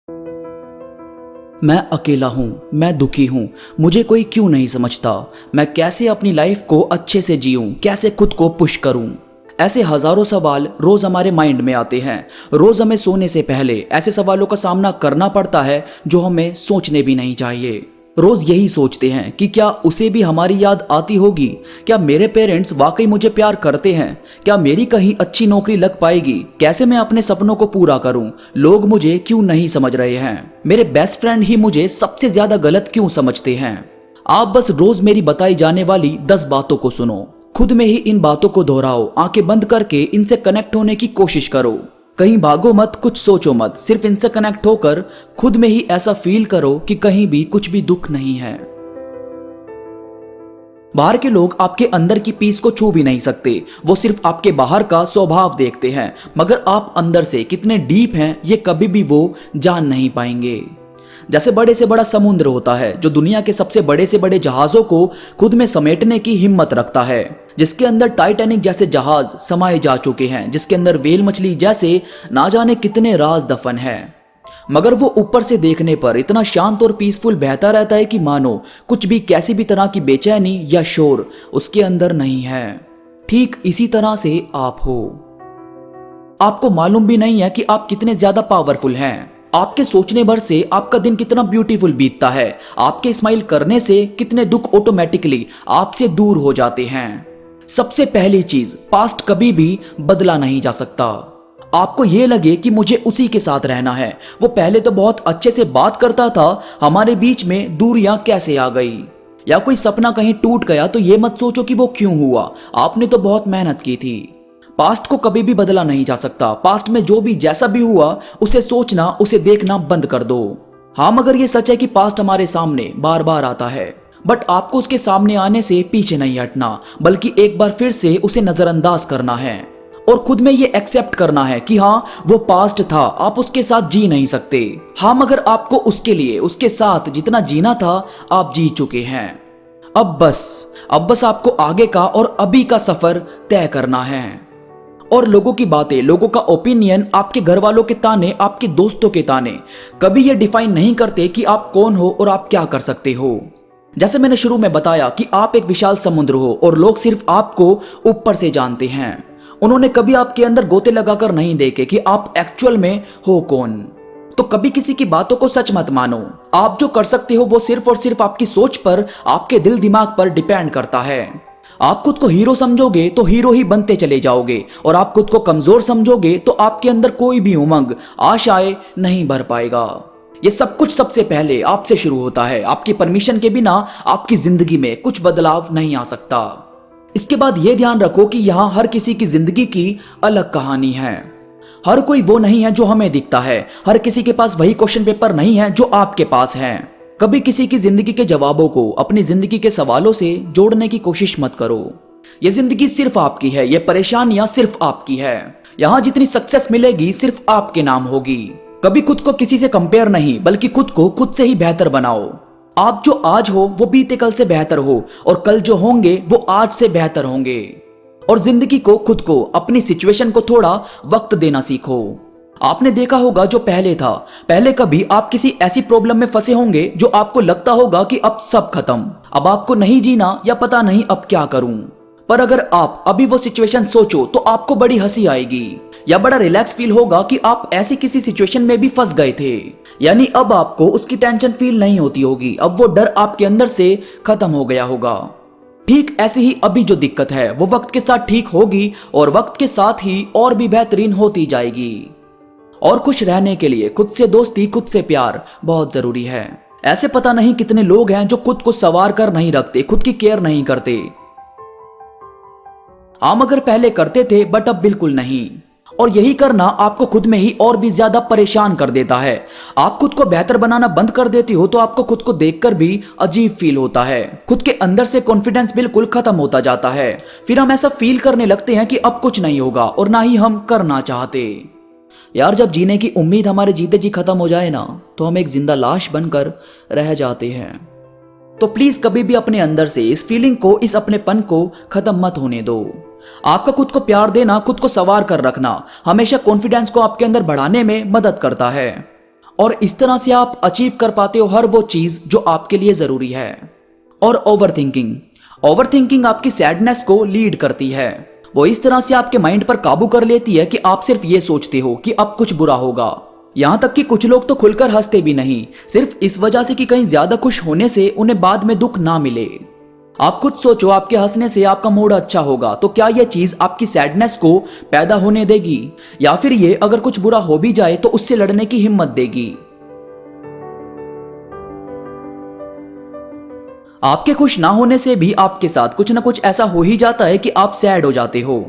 मैं अकेला हूँ, मैं दुखी हूँ, मुझे कोई क्यों नहीं समझता, मैं कैसे अपनी लाइफ को अच्छे से जीऊँ, कैसे खुद को पुश करूँ। ऐसे हजारों सवाल रोज हमारे माइंड में आते हैं। रोज हमें सोने से पहले ऐसे सवालों का सामना करना पड़ता है जो हमें सोचने भी नहीं चाहिए। रोज यही सोचते हैं कि क्या उसे भी हमारी याद आती होगी, क्या मेरे पेरेंट्स वाकई मुझे प्यार करते हैं, क्या मेरी कहीं अच्छी नौकरी लग पाएगी, कैसे मैं अपने सपनों को पूरा करूं, लोग मुझे क्यों नहीं समझ रहे हैं, मेरे बेस्ट फ्रेंड ही मुझे सबसे ज्यादा गलत क्यों समझते हैं। आप बस रोज मेरी बताई जाने वाली 10 बातों को सुनो, खुद में ही इन बातों को दोहराओ, आंखें बंद करके इनसे कनेक्ट होने की कोशिश करो। कहीं भागो मत, कुछ सोचो मत, सिर्फ इनसे कनेक्ट होकर खुद में ही ऐसा फील करो कि कहीं भी कुछ भी दुख नहीं है। बाहर के लोग आपके अंदर की पीस को छू भी नहीं सकते, वो सिर्फ आपके बाहर का स्वभाव देखते हैं, मगर आप अंदर से कितने डीप हैं ये कभी भी वो जान नहीं पाएंगे। जैसे बड़े से बड़ा समुद्र होता है जो दुनिया के सबसे बड़े से बड़े जहाजों को खुद में समेटने की हिम्मत रखता है, जिसके अंदर टाइटैनिक जैसे जहाज समाये जा चुके हैं, जिसके अंदर व्हेल मछली जैसे ना जाने कितने राज दफन है, मगर वो ऊपर से देखने पर इतना शांत और पीसफुल बहता रहता है कि मानो कुछ भी कैसी भी तरह की बेचैनी या शोर उसके अंदर नहीं है। ठीक इसी तरह से आप हो। आपको मालूम भी नहीं है कि आप कितने ज्यादा पावरफुल हैं। आपके सोचने भर से आपका दिन कितना ब्यूटीफुल बीतता है, आपके स्माइल करने से कितने दुख ऑटोमेटिकली आपसे दूर हो जाते हैं। सबसे पहली चीज, पास्ट कभी भी बदला नहीं जा सकता। आपको यह लगे कि मुझे उसी के साथ रहना है, वो पहले तो बहुत अच्छे से बात करता था, हमारे बीच में दूरियां कैसे आ गई, या कोई सपना कहीं टूट गया तो ये मत सोचो कि वो क्यों हुआ, आपने तो बहुत मेहनत की थी। पास्ट को कभी भी बदला नहीं जा सकता। पास्ट में जो भी जैसा भी हुआ उसे सोचना, उसे देखना बंद कर दो। हाँ, मगर ये सच है कि पास्ट हमारे सामने बार बार आता है, बट आपको उसके सामने आने से पीछे नहीं हटना, बल्कि एक बार फिर से उसे नजरअंदाज करना है और खुद में ये एक्सेप्ट करना है कि हाँ वो पास्ट था, आप उसके साथ जी नहीं सकते। हाँ, मगर आपको उसके लिए उसके साथ जितना जीना था आप जी चुके हैं। अब बस आपको आगे का और अभी का सफर तय करना है। और लोगों की बातें, लोगों का ओपिनियन, आपके घर वालों के ताने, आपके दोस्तों के ताने कभी ये डिफाइन नहीं करते कि आप कौन हो और आप क्या कर सकते हो। जैसे मैंने शुरू में बताया कि आप एक विशाल समुद्र हो और लोग सिर्फ आपको ऊपर से जानते हैं। उन्होंने कभी आपके अंदर गोते लगाकर नहीं देखे कि आप एक्चुअल में हो कौन। तो कभी किसी की बातों को सच मत मानो। आप जो कर सकते हो वो सिर्फ और सिर्फ आपकी सोच पर, आपके दिल दिमाग पर डिपेंड करता है। आप खुद को हीरो समझोगे तो हीरो ही बनते चले जाओगे, और आप खुद को कमजोर समझोगे तो आपके अंदर कोई भी उमंग, आशाएं नहीं भर पाएगा। ये सब कुछ सबसे पहले आपसे शुरू होता है। आपकी परमिशन के बिना आपकी जिंदगी में कुछ बदलाव नहीं आ सकता। इसके बाद यह ध्यान रखो कि यहाँ हर किसी की जिंदगी की अलग कहानी है। हर कोई वो नहीं है जो हमें दिखता है, हर किसी के पास वही क्वेश्चन पेपर नहीं है जो आपके पास है। कभी किसी की जिंदगी के जवाबों को अपनी जिंदगी के सवालों से जोड़ने की कोशिश मत करो। यह जिंदगी सिर्फ आपकी है, यह परेशानियां सिर्फ आपकी है। यहां जितनी सक्सेस मिलेगी सिर्फ आपके नाम होगी। कभी खुद को किसी से कंपेयर नहीं, बल्कि खुद को खुद से ही बेहतर बनाओ। आप जो आज हो वो बीते कल से बेहतर हो, और कल जो होंगे वो आज से बेहतर होंगे। और जिंदगी को, खुद को, अपनी सिचुएशन को थोड़ा वक्त देना सीखो। आपने देखा होगा जो पहले था, पहले कभी आप किसी ऐसी प्रॉब्लम में फंसे होंगे जो आपको लगता होगा कि अब सब खत्म, अब आपको नहीं जीना, या पता नहीं अब क्या करूं। पर अगर आप अभी वो सिचुएशन सोचो तो आपको बड़ी हंसी आएगी, या बड़ा रिलैक्स फील होगा कि आप ऐसी किसी सिचुएशन में भी फंस गए थे। यानी अब आपको उसकी टेंशन फील नहीं होती होगी, अब वो डर आपके अंदर से खत्म हो गया होगा। ठीक ऐसी ही अभी जो दिक्कत है वो वक्त के साथ ठीक होगी, और वक्त के साथ ही और भी बेहतरीन होती जाएगी। और खुश रहने के लिए खुद से दोस्ती, खुद से प्यार बहुत जरूरी है। ऐसे पता नहीं कितने लोग हैं जो खुद को संवार कर नहीं रखते, खुद की केयर नहीं करते। हम अगर पहले करते थे बट अब बिल्कुल नहीं, और यही करना आपको खुद में ही और भी ज्यादा परेशान कर देता है। आप खुद को बेहतर बनाना बंद कर देती हो तो आपको खुद को देखकर भी अजीब फील होता है, खुद के अंदर से कॉन्फिडेंस बिल्कुल खत्म होता जाता है। फिर हम ऐसा फील करने लगते हैं कि अब कुछ नहीं होगा, और ना ही हम करना चाहते। यार, जब जीने की उम्मीद हमारे जीते जी खत्म हो जाए ना, तो हम एक जिंदा लाश बनकर रह जाते हैं। तो प्लीज कभी भी अपने अंदर से इस फीलिंग को, इस अपनेपन को खत्म मत होने दो। आपका खुद को प्यार देना, खुद को संवार कर रखना हमेशा कॉन्फिडेंस को आपके अंदर बढ़ाने में मदद करता है। और इस तरह से आप अचीव कर पाते हो हर वो चीज जो आपके लिए जरूरी है। और ओवरथिंकिंग आपकी सैडनेस को लीड करती है। वो इस तरह से आपके माइंड पर काबू कर लेती है कि आप सिर्फ ये सोचते हो कि अब कुछ बुरा होगा। यहां तक कि कुछ लोग तो खुलकर हंसते भी नहीं, सिर्फ इस वजह से कि कहीं ज्यादा खुश होने से उन्हें बाद में दुख ना मिले। आप खुद सोचो, आपके हंसने से आपका मूड अच्छा होगा तो क्या यह चीज आपकी सैडनेस को पैदा होने देगी, या फिर ये अगर कुछ बुरा हो भी जाए तो उससे लड़ने की हिम्मत देगी। आपके खुश ना होने से भी आपके साथ कुछ ना कुछ ऐसा हो ही जाता है कि आप सैड हो जाते हो।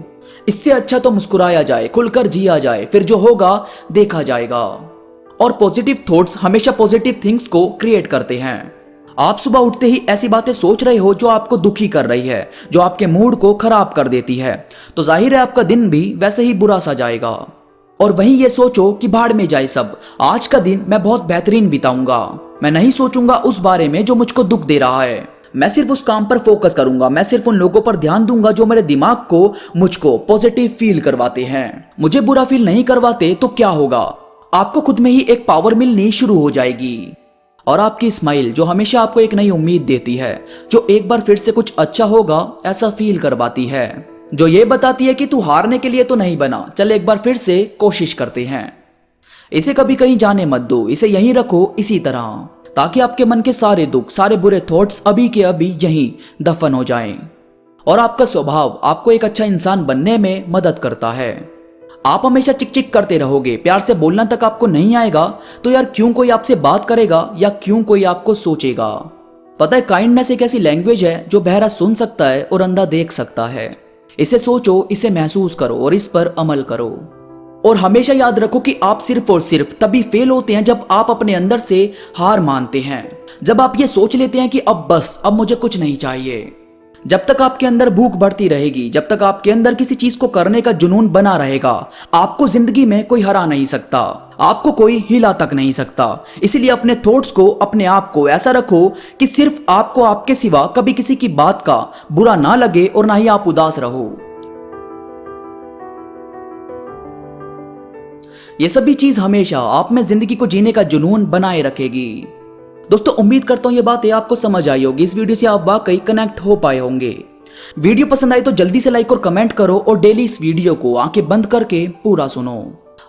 इससे अच्छा तो मुस्कुराया जाए, खुलकर जिया जाए, फिर जो होगा देखा जाएगा। और पॉजिटिव थॉट्स हमेशा पॉजिटिव थिंग्स को क्रिएट करते हैं। आप सुबह उठते ही ऐसी बातें सोच रहे हो जो आपको दुखी कर रही है, जो आपके मूड को खराब कर देती है, तो जाहिर है आपका दिन भी वैसे ही बुरा सा जाएगा। और वहीं ये सोचो कि भाड़ में जाए सब, आज का दिन मैं बहुत बेहतरीन बिताऊंगा। मैं नहीं सोचूंगा उस बारे में जो मुझको दुख दे रहा है, मैं सिर्फ उस काम पर फोकस करूंगा। मैं सिर्फ उन लोगों पर ध्यान दूंगा जो मेरे दिमाग को मुझको पॉजिटिव फील करवाते हैं, मुझे बुरा फील नहीं करवाते। तो क्या होगा, आपको खुद में ही एक पावर मिलनी शुरू हो जाएगी। और आपकी स्माइल जो हमेशा आपको एक नई उम्मीद देती है, जो एक बार फिर से कुछ अच्छा होगा ऐसा फील करवाती है, जो ये बताती है कि तू हारने के लिए तो नहीं बना, चल एक बार फिर से कोशिश करते हैं। इसे कभी कहीं जाने मत दो, इसे यहीं रखो इसी तरह, ताकि आपके मन के सारे दुख, सारे बुरे थॉट्स अभी के अभी यहीं दफन हो जाएं। और आपका स्वभाव आपको एक अच्छा इंसान बनने में मदद करता है। आप हमेशा चिक चिक करते रहोगे, प्यार से बोलना तक आपको नहीं आएगा, तो यार क्यों कोई आपसे बात करेगा या क्यों कोई आपको सोचेगा। पता है, काइंडनेस एक ऐसी लैंग्वेज है जो बहरा सुन सकता है और अंधा देख सकता है। इसे सोचो, इसे महसूस करो और इस पर अमल करो। और हमेशा याद रखो कि आप सिर्फ और सिर्फ तभी फेल होते हैं जब आप अपने अंदर से हार मानते हैं, जब आप ये सोच लेते हैं कि अब बस, अब मुझे कुछ नहीं चाहिए। जब तक आपके अंदर भूख बढ़ती रहेगी, जब तक आपके अंदर किसी चीज को करने का जुनून बना रहेगा, आपको जिंदगी में कोई हरा नहीं सकता, आपको कोई हिला तक नहीं सकता। इसलिए अपने थॉट्स को, अपने आप को ऐसा रखो कि सिर्फ आपको आपके सिवा कभी किसी की बात का बुरा ना लगे और ना ही आप उदास रहो। ये सभी चीज हमेशा आप में जिंदगी को जीने का जुनून बनाए रखेगी। दोस्तों, उम्मीद करता हूं ये बातें आपको समझ आई होगी। इस वीडियो से आप वाकई कनेक्ट हो पाए होंगे। वीडियो पसंद आई तो जल्दी से लाइक और कमेंट करो और डेली इस वीडियो को आंखें बंद करके पूरा सुनो।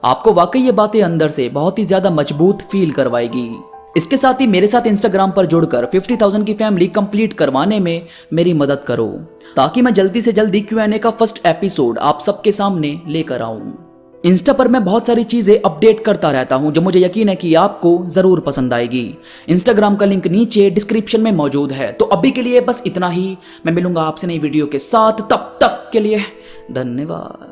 आपको वाकई ये बातें अंदर से बहुत ही ज्यादा मजबूत फील करवाएगी। इसके साथ ही मेरे साथ इंस्टाग्राम पर जुड़कर 50,000 की फैमिली कंप्लीट करवाने में मेरी मदद करो, ताकि मैं जल्दी से जल्दी Q&A का फर्स्ट एपिसोड आप सबके सामने लेकर आऊं। इंस्टा पर मैं बहुत सारी चीजें अपडेट करता रहता हूं जो मुझे यकीन है कि आपको जरूर पसंद आएगी। इंस्टाग्राम का लिंक नीचे डिस्क्रिप्शन में मौजूद है। तो अभी के लिए बस इतना ही, मैं मिलूंगा आपसे नई वीडियो के साथ, तब तक के लिए धन्यवाद।